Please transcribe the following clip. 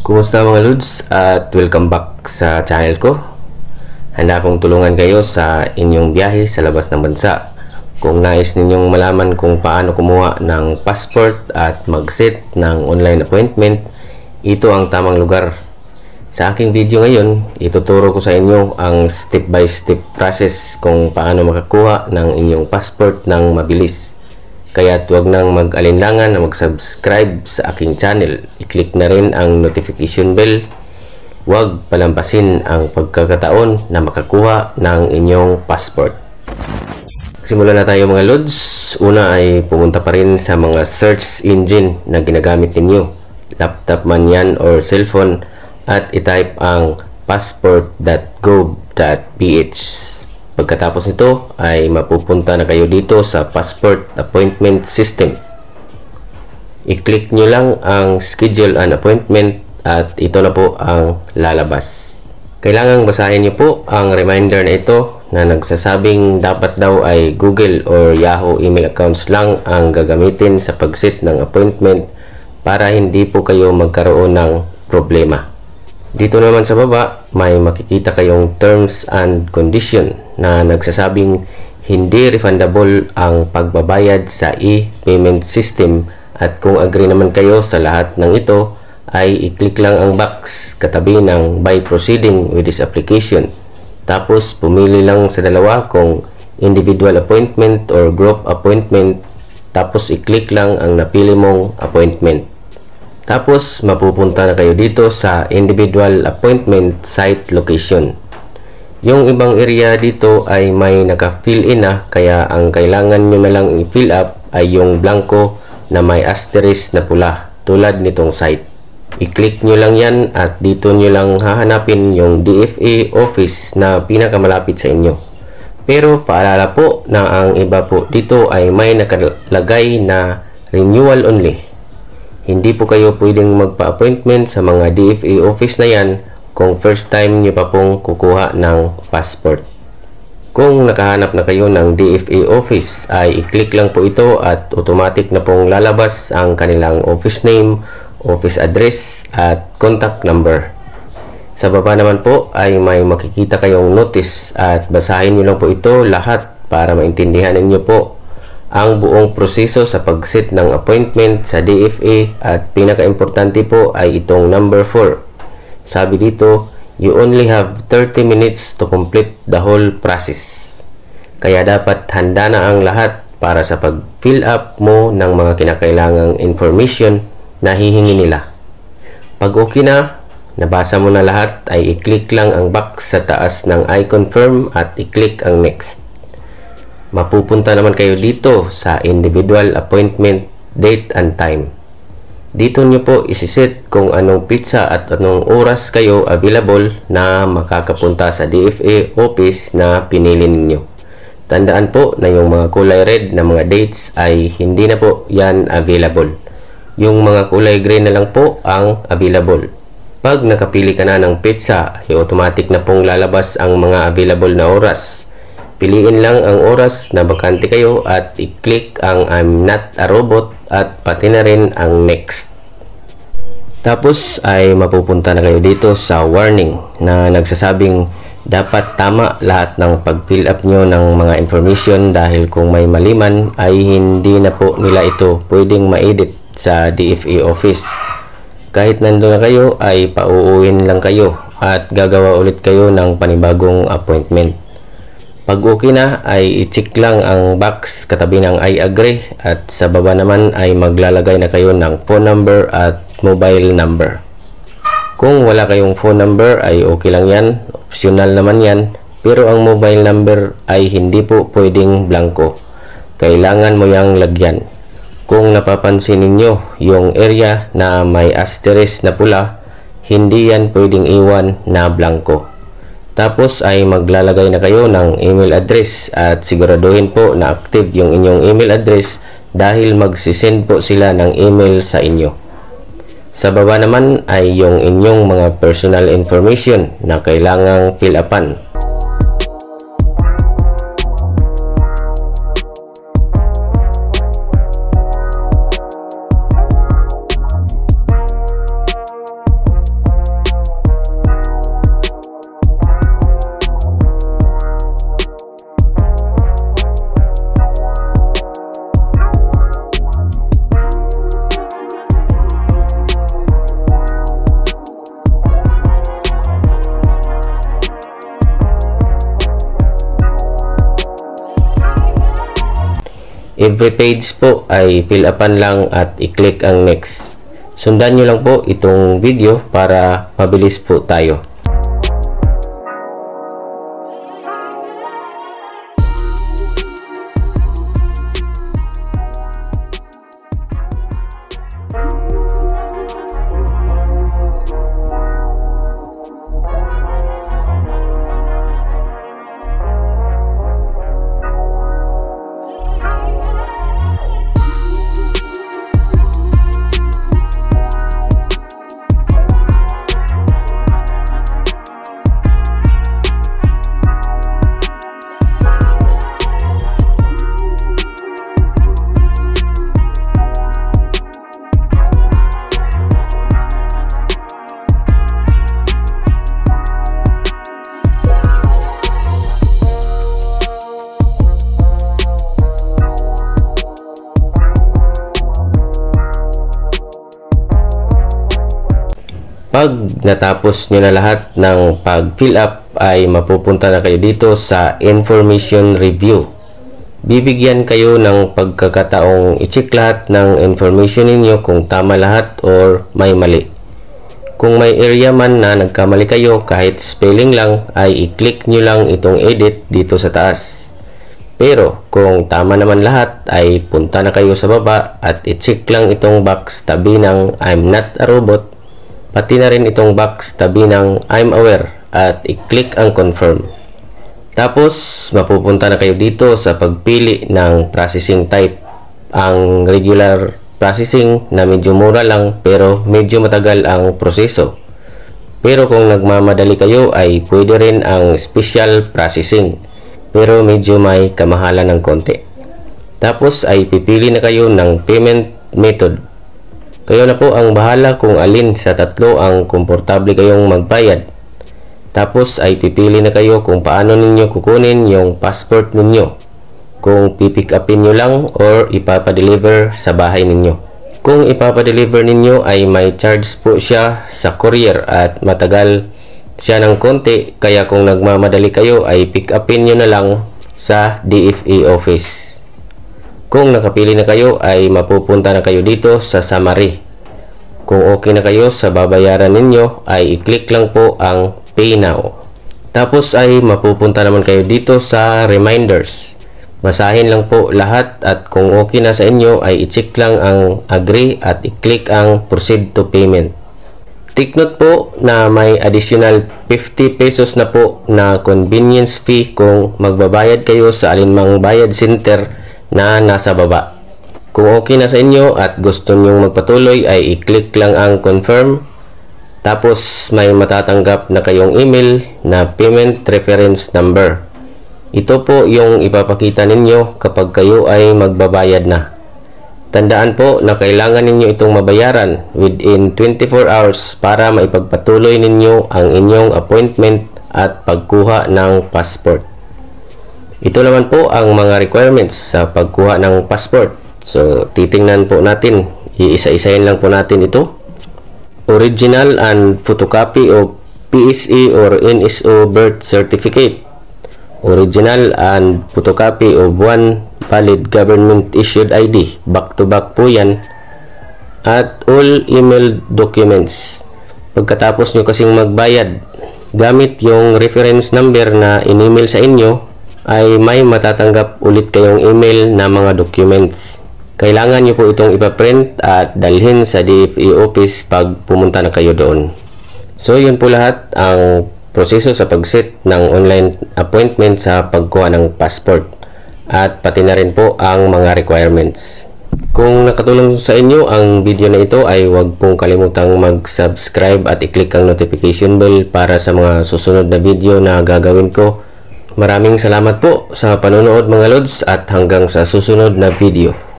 Kumusta mga Lods at welcome back sa channel ko. Handa akong tulungan kayo sa inyong biyahe sa labas ng bansa. Kung nais ninyong malaman kung paano kumuha ng passport at mag-set ng online appointment, ito ang tamang lugar. Sa aking video ngayon, ituturo ko sa inyo ang step-by-step process kung paano makakuha ng inyong passport ng mabilis. Kaya huwag nang mag-alinlangan na mag-subscribe sa aking channel. I-click na rin ang notification bell. Huwag palampasin ang pagkakataon na makakuha ng inyong passport. Simulan na tayo mga Lods. Una ay pumunta pa rin sa mga search engine na ginagamit ninyo. Laptop man yan or cellphone, at i-type ang passport.gov.ph. Pagkatapos nito ay mapupunta na kayo dito sa Passport Appointment System. I-click nyo lang ang Schedule an Appointment at ito na po ang lalabas. Kailangang basahin nyo po ang reminder na ito na nagsasabing dapat daw ay Google or Yahoo email accounts lang ang gagamitin sa pag-set ng appointment para hindi po kayo magkaroon ng problema. Dito naman sa baba, may makikita kayong terms and condition na nagsasabing hindi refundable ang pagbabayad sa e-payment system, at kung agree naman kayo sa lahat ng ito, ay i-click lang ang box katabi ng by proceeding with this application. Tapos pumili lang sa dalawa kung individual appointment or group appointment, tapos i-click lang ang napili mong appointment. Tapos mapupunta na kayo dito sa individual appointment site location. Yung ibang area dito ay may naka-fill in na, kaya ang kailangan nyo na lang i-fill up ay yung blanco na may asterisk na pula tulad nitong site. I-click nyo lang yan at dito nyo lang hahanapin yung DFA office na pinakamalapit sa inyo. Pero paalala po na ang iba po dito ay may nakalagay na renewal only. Hindi po kayo pwedeng magpa-appointment sa mga DFA office na yan kung first time nyo pa pong kukuha ng passport. Kung nakahanap na kayo ng DFA office, ay i-click lang po ito at automatic na pong lalabas ang kanilang office name, office address at contact number. Sa baba naman po ay may makikita kayong notice at basahin nyo lang po ito lahat para maintindihan ninyo po ang buong proseso sa pag-set ng appointment sa DFA, at pinaka-importante po ay itong number 4. Sabi dito, you only have 30 minutes to complete the whole process. Kaya dapat handa na ang lahat para sa pag-fill up mo ng mga kinakailangang information na hihingi nila. Pag okay na, nabasa mo na lahat, ay i-click lang ang box sa taas ng I confirm at i-click ang next. Mapupunta naman kayo dito sa individual appointment date and time. Dito nyo po isiset kung anong pizza at anong oras kayo available na makakapunta sa DFA office na pinili ninyo. Tandaan po na yung mga kulay red na mga dates ay hindi na po yan available. Yung mga kulay gray na lang po ang available. Pag nakapili ka na ng pizza, ay automatic na pong lalabas ang mga available na oras. Piliin lang ang oras na bakante kayo at i-click ang I'm not a robot at pati na rin ang next. Tapos ay mapupunta na kayo dito sa warning na nagsasabing dapat tama lahat ng pag-fill up nyo ng mga information, dahil kung may mali man ay hindi na po nila ito pwedeng ma-edit sa DFA office. Kahit nandun na kayo ay pauuwin lang kayo at gagawa ulit kayo ng panibagong appointment. Pag okay na ay i-check lang ang box katabi ng I agree, at sa baba naman ay maglalagay na kayo ng phone number at mobile number. Kung wala kayong phone number ay okay lang yan, optional naman yan, pero ang mobile number ay hindi po pwedeng blanco. Kailangan mo yang lagyan. Kung napapansin ninyo yung area na may asterisk na pula, hindi yan pwedeng iwan na blanco. Tapos ay maglalagay na kayo ng email address at siguraduhin po na active yung inyong email address, dahil magsisend po sila ng email sa inyo. Sa baba naman ay yung inyong mga personal information na kailangang fill upan. every page po ay fill upan lang at i-click ang next. Sundan nyo lang po itong video para mabilis po tayo. Pag natapos nyo na lahat ng pag-fill up ay mapupunta na kayo dito sa Information Review. Bibigyan kayo ng pagkakataong i-check lahat ng information ninyo kung tama lahat or may mali. Kung may area man na nagkamali kayo kahit spelling lang ay i-click nyo lang itong edit dito sa taas. Pero kung tama naman lahat ay punta na kayo sa baba at i-check lang itong box tabi ng I'm not a robot. Pati na rin itong box tabi ng I'm aware at i-click ang confirm. Tapos mapupunta na kayo dito sa pagpili ng processing type. Ang regular processing na medyo mura lang pero medyo matagal ang proseso. Pero kung nagmamadali kayo ay pwede rin ang special processing pero medyo may kamahalan ng konti. Tapos ay pipili na kayo ng payment method. Kayo na po ang bahala kung alin sa tatlo ang komportable kayong magbayad. Tapos ay pipili na kayo kung paano ninyo kukunin yung passport ninyo. Kung pipick upin nyo lang or ipapadeliver sa bahay ninyo. Kung ipapadeliver ninyo ay may charge po siya sa courier at matagal siya ng konti. Kaya kung nagmamadali kayo ay pick upin nyo na lang sa DFA office. Kung nakapili na kayo ay mapupunta na kayo dito sa summary. Kung okay na kayo sa babayaran ninyo ay i-click lang po ang Pay Now. Tapos ay mapupunta naman kayo dito sa reminders. Basahin lang po lahat at kung okay na sa inyo ay i-check lang ang agree at i-click ang proceed to payment. Take note po na may additional 50 pesos na po na convenience fee kung magbabayad kayo sa alinmang bayad center na nasa baba. Kung okay na sa inyo at gusto nyong magpatuloy ay i-click lang ang confirm. Tapos may matatanggap na kayong email na payment reference number. Ito po yung ipapakita ninyo kapag kayo ay magbabayad na. Tandaan po na kailangan ninyo itong mabayaran within 24 hours para maipagpatuloy ninyo ang inyong appointment at pagkuha ng passport. Ito naman po ang mga requirements sa pagkuha ng passport. So, titingnan po natin. Iisa-isahin lang po natin ito. Original and photocopy of PSE or NSO birth certificate. Original and photocopy of one valid government issued ID. Back-to-back po yan. At all email documents. Pagkatapos nyo kasing magbayad, gamit yung reference number na in-email sa inyo, ay may matatanggap ulit kayong email na mga documents. Kailangan nyo po itong ipaprint at dalhin sa DFA office pag pumunta na kayo doon. So yun po lahat ang proseso sa pag-set ng online appointment sa pagkuha ng passport at pati na rin po ang mga requirements. Kung nakatulong sa inyo ang video na ito ay huwag pong kalimutang mag-subscribe at i-click ang notification bell para sa mga susunod na video na gagawin ko. Maraming salamat po sa panonood mga lods at hanggang sa susunod na video.